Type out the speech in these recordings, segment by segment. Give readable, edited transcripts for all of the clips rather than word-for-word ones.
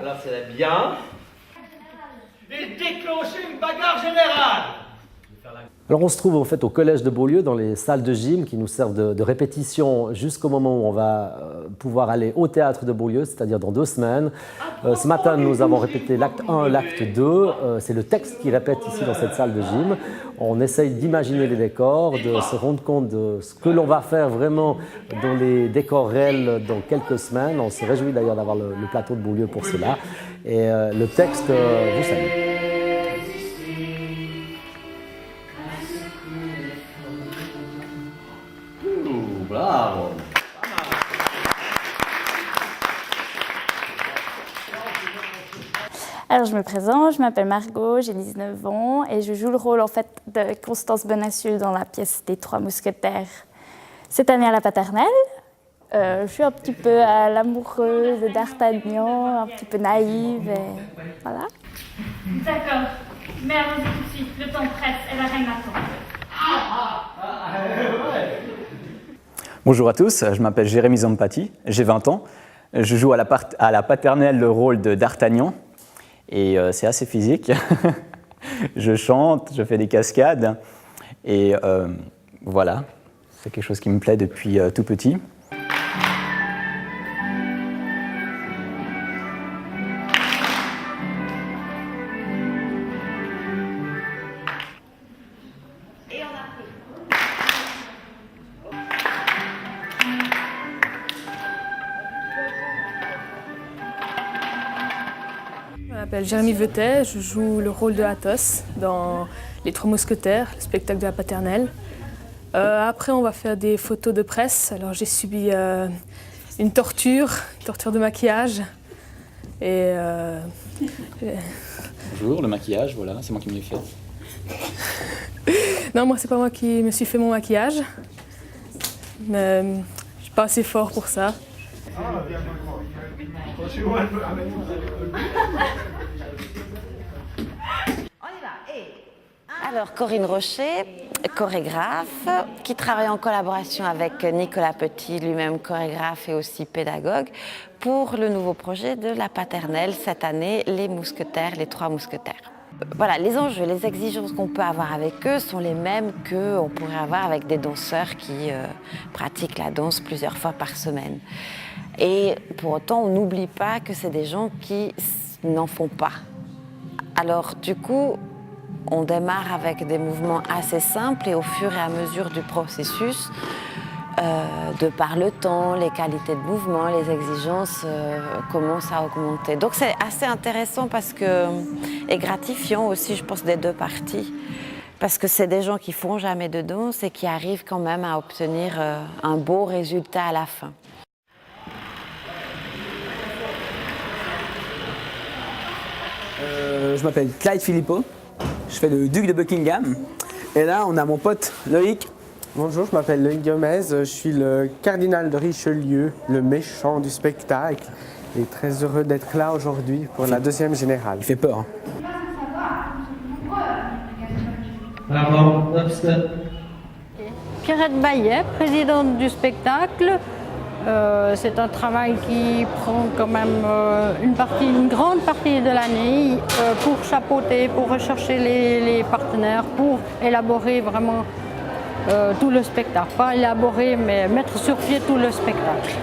Alors c'est bien. Et déclencher une bagarre générale. Alors on se trouve en fait au collège de Beaulieu dans les salles de gym qui nous servent de répétition jusqu'au moment où on va pouvoir aller au théâtre de Beaulieu, c'est-à-dire dans 2 semaines. Ce matin nous avons répété l'acte 1, l'acte 2, c'est le texte qui répète ici dans cette salle de gym. On essaye d'imaginer les décors, de se rendre compte de ce que l'on va faire vraiment dans les décors réels dans quelques semaines. On se réjouit d'ailleurs d'avoir le plateau de Beaulieu pour cela. Et le texte vous salue. Bravo. Alors je me présente, je m'appelle Margot, j'ai 19 ans et je joue le rôle en fait de Constance Bonacieux dans la pièce des Trois Mousquetaires. Cette année à la paternelle, je suis un petit peu à l'amoureuse d'Artagnan, un petit peu naïve et voilà. D'accord, mais allons-y tout de suite, le temps presse et la reine attend. Bonjour à tous, je m'appelle Jérémy Zampati, j'ai 20 ans. Je joue à la paternelle le rôle d'Artagnan et c'est assez physique. Je chante, je fais des cascades et voilà, c'est quelque chose qui me plaît depuis tout petit. Je m'appelle Jérémy Vetet, je joue le rôle de Athos dans Les Trois Mousquetaires, le spectacle de la paternelle. Après, on va faire des photos de presse. Alors, j'ai subi une torture de maquillage. Et, Bonjour, le maquillage, voilà, c'est moi qui me l'ai fait. Non, moi, c'est pas moi qui me suis fait mon maquillage. Mais je suis pas assez fort pour ça. Alors, Corinne Rocher, chorégraphe, qui travaille en collaboration avec Nicolas Petit, lui-même chorégraphe et aussi pédagogue, pour le nouveau projet de la paternelle cette année, les mousquetaires, les Trois Mousquetaires. Voilà, les enjeux, les exigences qu'on peut avoir avec eux sont les mêmes qu'on pourrait avoir avec des danseurs qui pratiquent la danse plusieurs fois par semaine. Et pour autant, on n'oublie pas que c'est des gens qui n'en font pas. Alors du coup, on démarre avec des mouvements assez simples et au fur et à mesure du processus, de par le temps, les qualités de mouvement, les exigences commencent à augmenter. Donc c'est assez intéressant et gratifiant aussi, je pense, des deux parties. Parce que c'est des gens qui font jamais de danse et qui arrivent quand même à obtenir un beau résultat à la fin. Je m'appelle Clyde Philippot, je fais le duc de Buckingham. Et là, on a mon pote Loïc. Bonjour, je m'appelle Loïc Gomez, je suis le cardinal de Richelieu, le méchant du spectacle. Et très heureux d'être là aujourd'hui pour la deuxième générale. Il fait peur. Hein. Pierrette Baillet, présidente du spectacle. C'est un travail qui prend quand même une grande partie de l'année pour chapeauter, pour rechercher les partenaires, pour élaborer vraiment tout le spectacle. Pas élaborer, mais mettre sur pied tout le spectacle.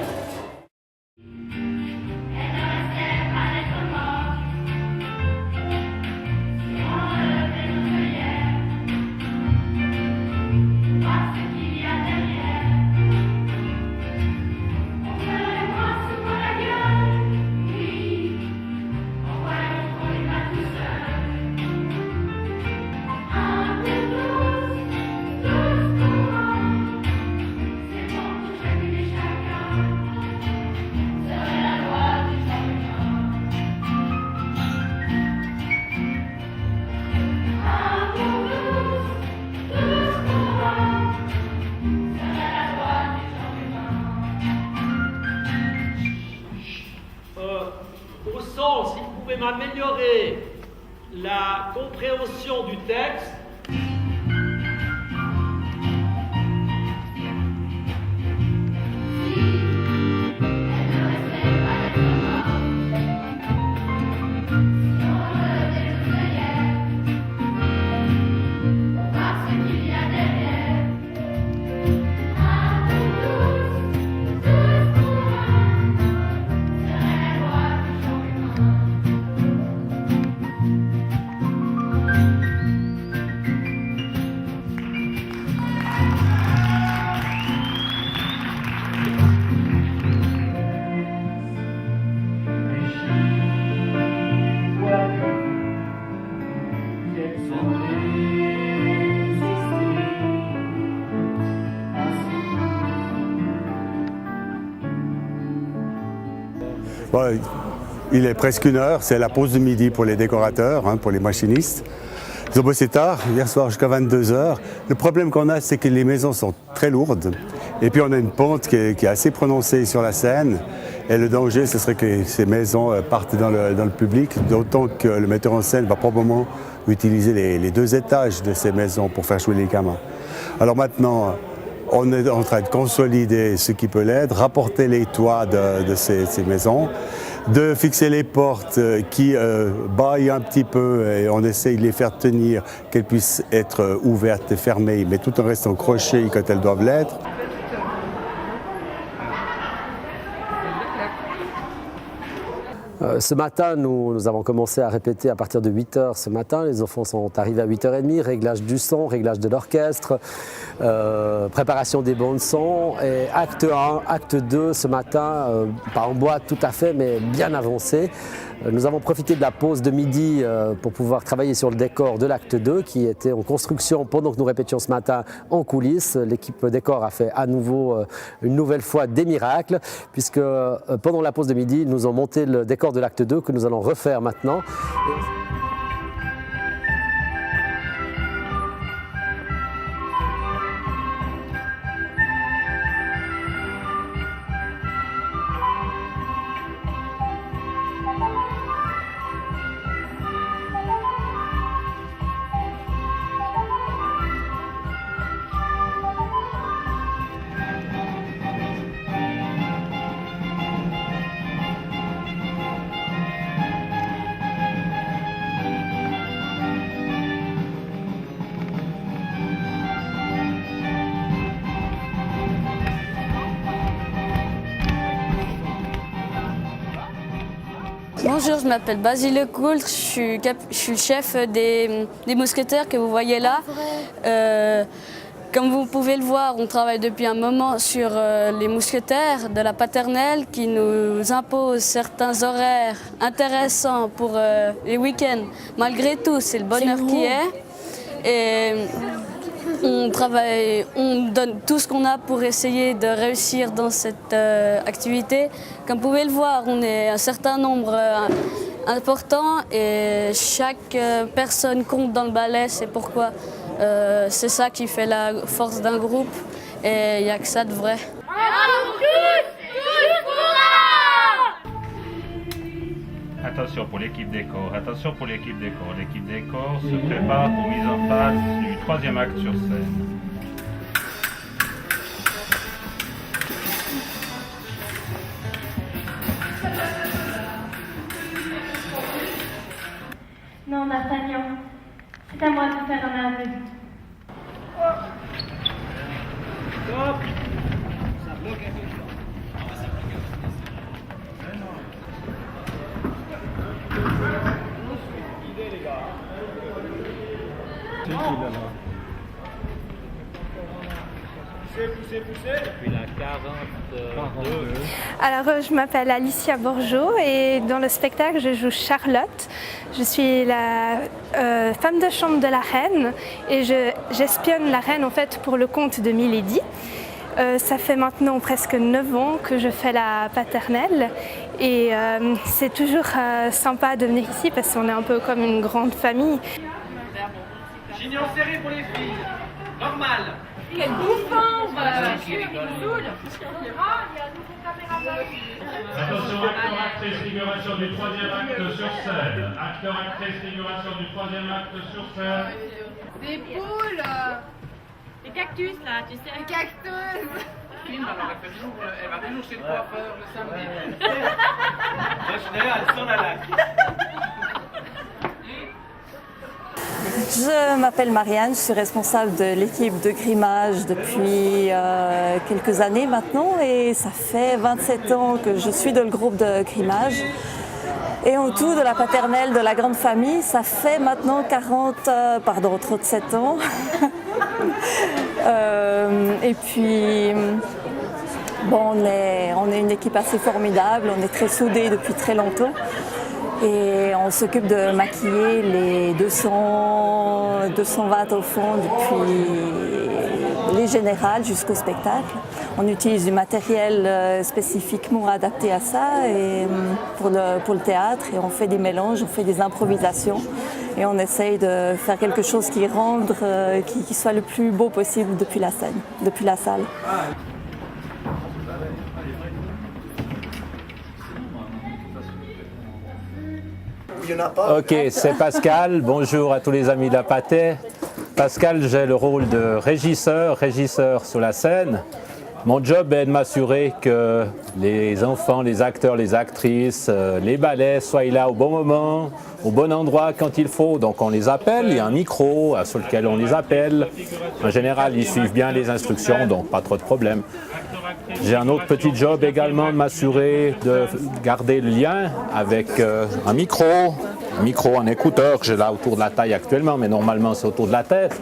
Au sens, si vous pouvez m'améliorer la compréhension du texte. Bon, il est presque 1h, c'est la pause de midi pour les décorateurs, hein, pour les machinistes. Ils ont bossé tard, hier soir jusqu'à 22h. Le problème qu'on a, c'est que les maisons sont très lourdes. Et puis on a une pente qui est assez prononcée sur la Seine. Et le danger, ce serait que ces maisons partent dans le public, d'autant que le metteur en scène va probablement utiliser les 2 étages de ces maisons pour faire jouer les gamins. Alors maintenant, on est en train de consolider ce qui peut l'être, rapporter les toits de ces maisons, de fixer les portes qui baillent un petit peu et on essaye de les faire tenir, qu'elles puissent être ouvertes et fermées, mais tout en restant crochées quand elles doivent l'être. Ce matin, nous avons commencé à répéter à partir de 8h ce matin. Les enfants sont arrivés à 8h30, réglage du son, réglage de l'orchestre, préparation des bandes son. Et acte 1, acte 2 ce matin, pas en boîte tout à fait, mais bien avancé. Nous avons profité de la pause de midi pour pouvoir travailler sur le décor de l'acte 2 qui était en construction pendant que nous répétions ce matin en coulisses. L'équipe décor a fait à nouveau, une nouvelle fois, des miracles puisque pendant la pause de midi, nous avons monté le décor de l'acte 2 que nous allons refaire maintenant. Bonjour, je m'appelle Basile Lecoultre, je suis le chef des mousquetaires que vous voyez là. Comme vous pouvez le voir, on travaille depuis un moment sur les mousquetaires de la paternelle qui nous imposent certains horaires intéressants pour les week-ends. Malgré tout, c'est le bonheur qui est. Et on travaille, on donne tout ce qu'on a pour essayer de réussir dans cette activité. Comme vous pouvez le voir, on est un certain nombre important et chaque personne compte dans le ballet. C'est pourquoi c'est ça qui fait la force d'un groupe et il n'y a que ça de vrai. Attention pour l'équipe décor, attention pour l'équipe décor. L'équipe décor se prépare pour mise en place du 3e acte sur scène. Non, D'Artagnan, c'est à moi de faire un aveu. Stop. Ça bloque un peu. Poussez. Depuis la 42. Alors, je m'appelle Alicia Bourgeot et dans le spectacle, je joue Charlotte. Je suis la femme de chambre de la reine et j'espionne la reine en fait pour le compte de Milady. Ça fait maintenant presque 9 ans que je fais la paternelle et c'est toujours sympa de venir ici parce qu'on est un peu comme une grande famille. Chignon serré pour les filles. Normal. Quel bouffon, voilà. Attention, acteur, actrice, figuration du 3e acte sur scène. Acteur, actrice, figuration du 3e acte sur scène. Des poules. Les cactus là, tu sais. Les cactus. Elle va toujours chez le coiffeur le samedi. Elle s'en a là. Je m'appelle Marianne, je suis responsable de l'équipe de grimage depuis quelques années maintenant et ça fait 27 ans que je suis dans le groupe de grimage. Et en tout, de la paternelle, de la grande famille, ça fait maintenant 37 ans. Et puis, bon, on est une équipe assez formidable, on est très soudés depuis très longtemps. Et on s'occupe de maquiller les 220 au fond depuis les générales jusqu'au spectacle. On utilise du matériel spécifiquement adapté à ça et pour le théâtre et on fait des mélanges, on fait des improvisations et on essaye de faire quelque chose qui soit le plus beau possible depuis la scène, depuis la salle. Ok, c'est Pascal. Bonjour à tous les amis de la Pathé. Pascal, j'ai le rôle de régisseur sur la scène. Mon job est de m'assurer que les enfants, les acteurs, les actrices, les ballets soient là au bon moment, au bon endroit quand il faut. Donc on les appelle, il y a un micro sur lequel on les appelle. En général, ils suivent bien les instructions, donc pas trop de problèmes. J'ai un autre petit job également de m'assurer de garder le lien avec un micro, un écouteur que j'ai là autour de la taille actuellement, mais normalement c'est autour de la tête.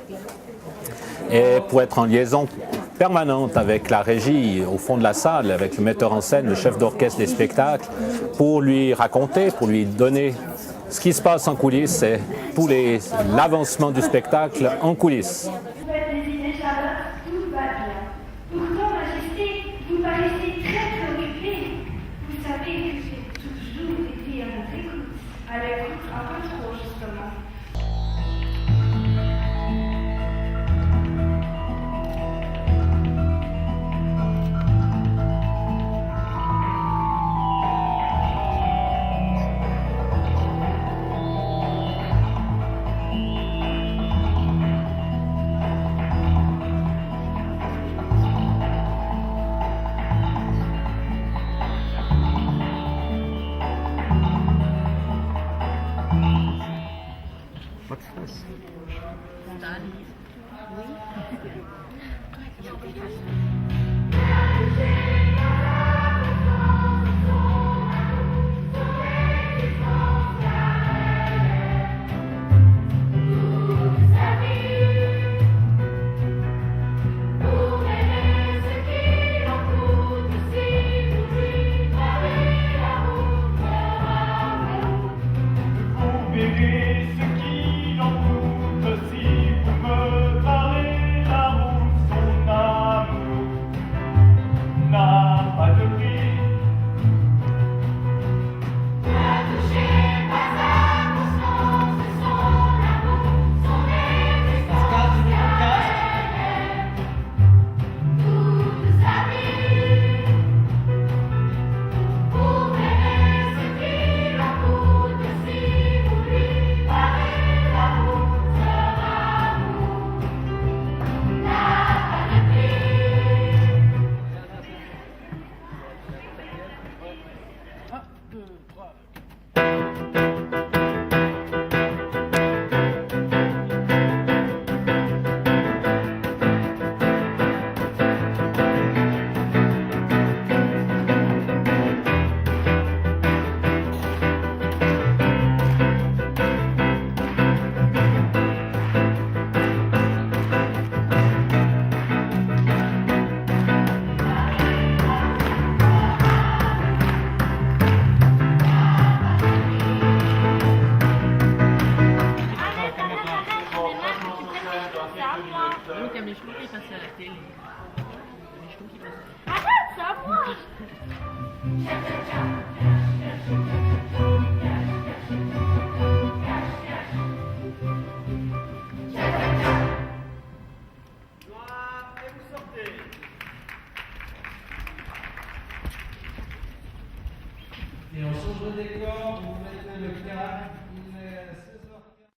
Et pour être en liaison permanente avec la régie au fond de la salle, avec le metteur en scène, le chef d'orchestre des spectacles, pour lui raconter, pour lui donner ce qui se passe en coulisses et tout l'avancement du spectacle en coulisses. Pourtant, Majesté, vous paraissez très préoccupée. Vous savez que j'ai toujours été à votre écoute. À l'écoute un peu trop, justement. Arrête, c'est à moi.